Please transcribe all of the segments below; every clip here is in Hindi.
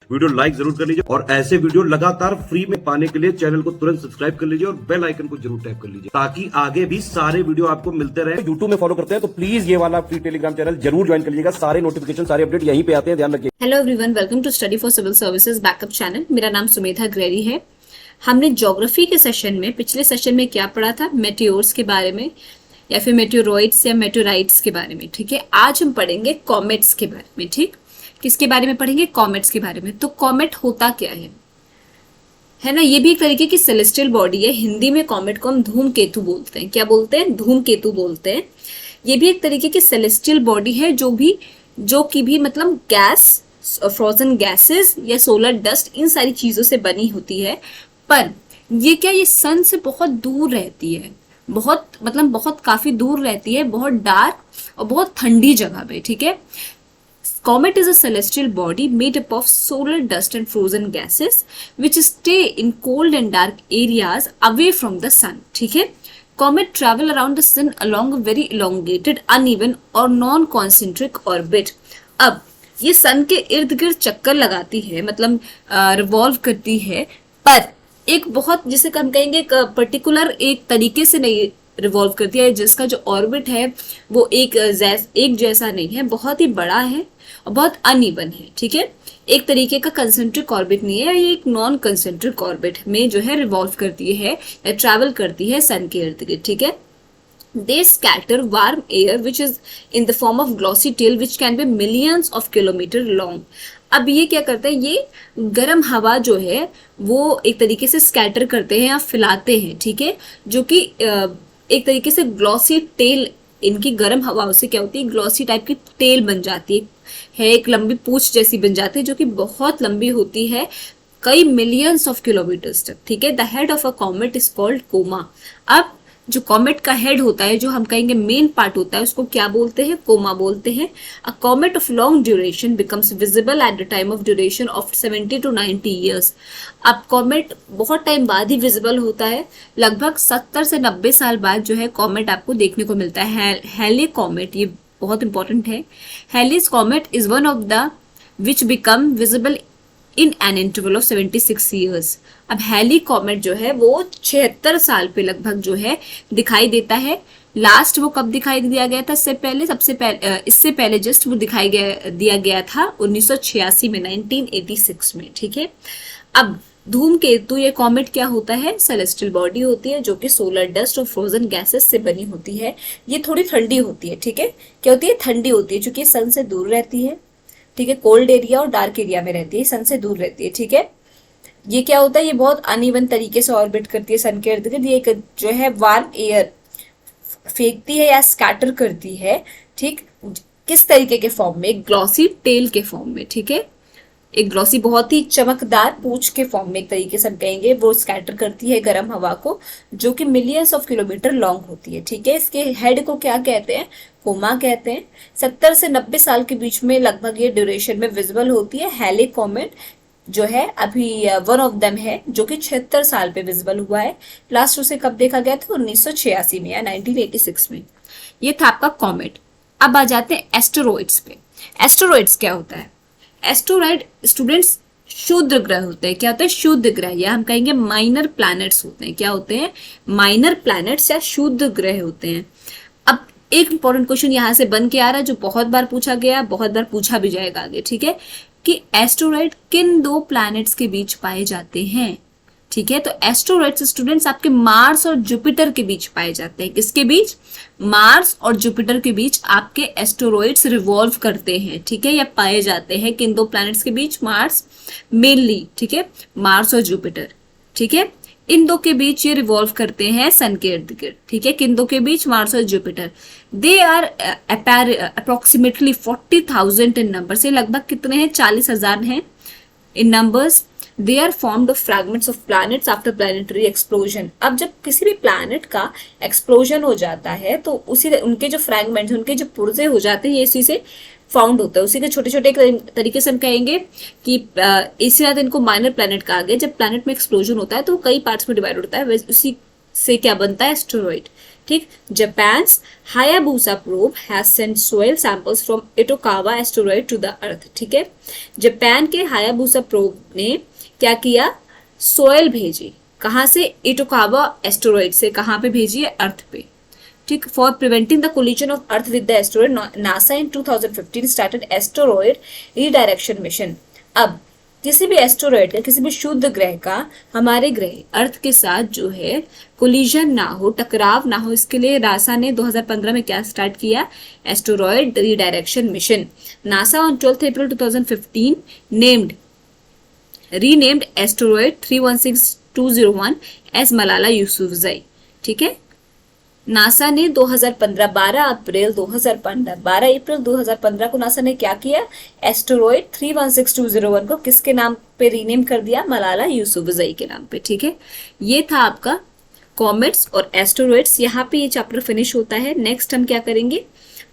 वीडियो लाइक जरूर कर लीजिए और ऐसे वीडियो लगातार फ्री में पाने के लिए चैनल को तुरंत सब्सक्राइब कर लीजिए और बेल आइकन को जरूर टैप कर लीजिए ताकि आगे भी सारे वीडियो आपको मिलते रहे। यूट्यूब में फॉलो करते हैं तो प्लीज ये वाला फ्री टेलीग्राम चैनल जरूर ज्वाइन कर लीजिएगा। सारे नोटिफिकेशन सारे अपडेट यहीं पे आते हैं, ध्यान रखिए। Hello everyone, welcome to study for civil services backup channel. मेरा नाम सुमेधा ग्रेरी है। हमने ज्योग्राफी के सेशन में पिछले सेशन में क्या पढ़ा था, मेटियोर्स के बारे में या फिर मेटियोरॉइड्स या मेटियोराइट्स के बारे में। ठीक है, आज हम पढ़ेंगे कॉमेट्स के बारे में। ठीक, किसके बारे में पढ़ेंगे? कॉमेट्स के बारे में। तो कॉमेट होता क्या है ना, ये भी एक तरीके की सेलेस्टियल बॉडी है। हिंदी में कॉमेट को हम धूमकेतु बोलते हैं। क्या बोलते हैं? धूमकेतु बोलते हैं। ये भी एक तरीके की सेलेस्टियल बॉडी है जो कि भी मतलब गैस, फ्रोजन गैसेस या सोलर डस्ट, इन सारी चीजों से बनी होती है। पर ये सन से बहुत दूर रहती है, बहुत काफी दूर रहती है, बहुत डार्क और बहुत ठंडी जगह पे। ठीक है, comet is a celestial body made up of solar dust and frozen gases which stay in cold and dark areas away from the sun. ठीक है, comet travel around the sun along a very elongated, uneven or non-concentric orbit. अब ये सन के इर्द गिर्द चक्कर लगाती है, मतलब रिवॉल्व करती है, पर एक बहुत, जिसे हम कहेंगे पर्टिकुलर एक तरीके से नहीं रिवॉल्व करती है, जिसका जो ऑर्बिट है वो एक जैसा नहीं है, बहुत ही बड़ा है और बहुत अनइवन है। ठीक है, एक तरीके का कंसेंट्रिक ऑर्बिट नहीं है, ये एक नॉन कंसेंट्रिक ऑर्बिट में जो है रिवॉल्व करती है या ट्रैवल करती है सन के इर्द गिर्द। ठीक है, they scatter warm air which is in the form of glossy tail which can be millions of kilometer long. अब ये क्या करते हैं, ये गर्म हवा जो है वो एक तरीके से स्कैटर करते हैं या फैलाते हैं। ठीक है, जो कि एक तरीके से ग्लॉसी टेल, इनकी गर्म हवाओं से क्या होती है, ग्लॉसी टाइप की टेल बन जाती है, एक लंबी पूंछ जैसी बन जाती है, जो कि बहुत लंबी होती है, कई मिलियंस ऑफ किलोमीटर्स तक। ठीक है, the head of a comet is called coma. अब जो कॉमेट का हेड होता है, जो हम कहेंगे मेन पार्ट होता है, उसको क्या बोलते हैं? कोमा बोलते हैं। A comet of long duration becomes visible at the time of duration of 70 to 90 years. अब कॉमेट बहुत टाइम बाद ही विजिबल होता है, लगभग 70 से 90 साल बाद जो है कॉमेट आपको देखने को मिलता है। हैले कॉमेट, ये बहुत इंपॉर्टेंट है। Halley's comet is one of the which become visible in an interval of 76 years. अब हैली कॉमेट जो है वो 76 साल पे लगभग जो है दिखाई देता है। लास्ट वो कब दिखाई दिया गया था? इससे पहले जस्ट वो दिया गया था 1986 में, 1986 में। ठीक है, अब धूमकेतु, ये कॉमेट क्या होता है? सेलेस्टियल बॉडी होती है जो कि सोलर डस्ट और फ्रोजन गैसेस से बनी होती है। ये थोड़ी ठंडी होती है। ठीक है, क्या होती है? ठंडी होती है, क्योंकि सन से दूर रहती है। ठीक है, कोल्ड एरिया और डार्क एरिया में रहती है, सन से दूर रहती है। ठीक है, ये क्या होता है, ये बहुत अनइवन तरीके से ऑर्बिट करती है सन के इर्द गिर्द। ये जो है वार्म एयर फेंकती है या स्कैटर करती है। ठीक, किस तरीके के फॉर्म में? एक ग्लॉसी टेल के फॉर्म में। ठीक है, एक ग्लॉसी, बहुत ही चमकदार पूंछ के फॉर्म में, एक तरीके से हम कहेंगे, वो स्कैटर करती है गर्म हवा को, जो कि मिलियंस ऑफ किलोमीटर लॉन्ग होती है। ठीक है, इसके हेड को क्या कहते हैं? कोमा कहते हैं। 70 से 90 साल के बीच में लगभग ये ड्यूरेशन में विजिबल होती है। हैले कॉमेट जो है अभी वन ऑफ देम है, जो कि 76 साल पे विजिबल हुआ है। लास्ट उसे कब देखा गया था? 1986 में या 1986 में। ये था आपका कॉमेट। अब आ जाते हैं एस्टेरॉइड्स पे। एस्टेरॉइड्स क्या होता है? एस्टेरॉइड स्टूडेंट्स क्षुद्र ग्रह होते हैं। क्या होते हैं? क्षुद्र ग्रह, या हम कहेंगे माइनर प्लैनेट्स होते हैं। क्या होते हैं? माइनर प्लैनेट्स या क्षुद्र ग्रह होते हैं। अब एक इंपॉर्टेंट क्वेश्चन यहाँ से बन के आ रहा है, जो बहुत बार पूछा गया, बहुत बार पूछा भी जाएगा आगे। ठीक है, कि एस्टेरॉइड किन दो प्लैनेट्स के बीच पाए जाते हैं? ठीक है, तो एस्टेरॉइड्स स्टूडेंट्स आपके मार्स और जुपिटर के बीच पाए जाते हैं। किसके बीच? मार्स और जुपिटर के बीच आपके एस्टेरॉइड्स रिवॉल्व करते हैं। ठीक है, या पाए जाते हैं किन दो प्लैनेट्स के बीच? Mars mainly. ठीक है, मार्स और जुपिटर। ठीक है, इन दो के बीच ये रिवॉल्व करते हैं सन के इर्द गिर्द। ठीक है, किन दो के बीच? मार्स और Jupiter. They are approximately 40,000 in number. से लगभग कितने हैं? 40,000 हैं in numbers. They are formed of fragments of planets after planetary explosion. अब जब किसी भी प्लैनेट का एक्सप्लोजन हो जाता है तो उसी उनके जो फ्रैगमेंट्स, उनके जो पुर्जे हो जाते हैं, ये इसी से फाउंड होता है। उसी के छोटे छोटे तरीके से हम कहेंगे कि इसी तरह इनको माइनर प्लैनेट कहा गया। जब प्लैनेट में एक्सप्लोजन होता है तो कई पार्ट्स में डिवाइड होता है, उसी से क्या बनता है? एस्टेरॉइड। ठीक, Japan's Hayabusa probe has sent soil samples from Itokawa asteroid to the earth. ठीक है, जापान के हायाबुसा प्रोब ने क्या किया, सोइल भेजी, कहां से, इटोकावा एस्टेरॉयड से, कहां पे भेजी है, अर्थ पे। ठीक, for preventing the collision of earth with the asteroid, NASA in 2015 started asteroid redirection mission. अब किसी भी एस्टेरॉयड का, किसी भी शुद्ध ग्रह का हमारे ग्रह अर्थ के साथ जो है कोलिजन ना हो, टकराव ना हो, इसके लिए नासा ने 2015 में क्या स्टार्ट किया, asteroid redirection mission. NASA on 12 April 2015 renamed asteroid 316201 as Malala Yousafzai. ठीक है, नासा ने 12 अप्रैल 2015 को नासा ने क्या किया, एस्टेरॉयड 316201 को किसके नाम पे रीनेम कर दिया, मलाला यूसुफजई के नाम पे। ठीक है, ये था आपका कॉमेट्स और एस्टेरॉयड्स। यहाँ पे ये चैप्टर फिनिश होता है। नेक्स्ट हम क्या करेंगे,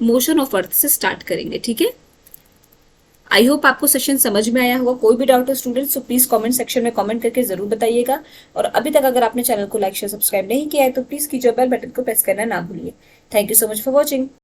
मोशन ऑफ अर्थ से स्टार्ट करेंगे। ठीक है, आई होप आपको सेशन समझ में आया होगा। कोई भी डाउट हो स्टूडेंट्स तो प्लीज कमेंट सेक्शन में कमेंट करके जरूर बताइएगा। और अभी तक अगर आपने चैनल को लाइक शेयर सब्सक्राइब नहीं किया है तो प्लीज कीजिए, बेल बटन को प्रेस करना ना भूलिए। Thank you so much for watching.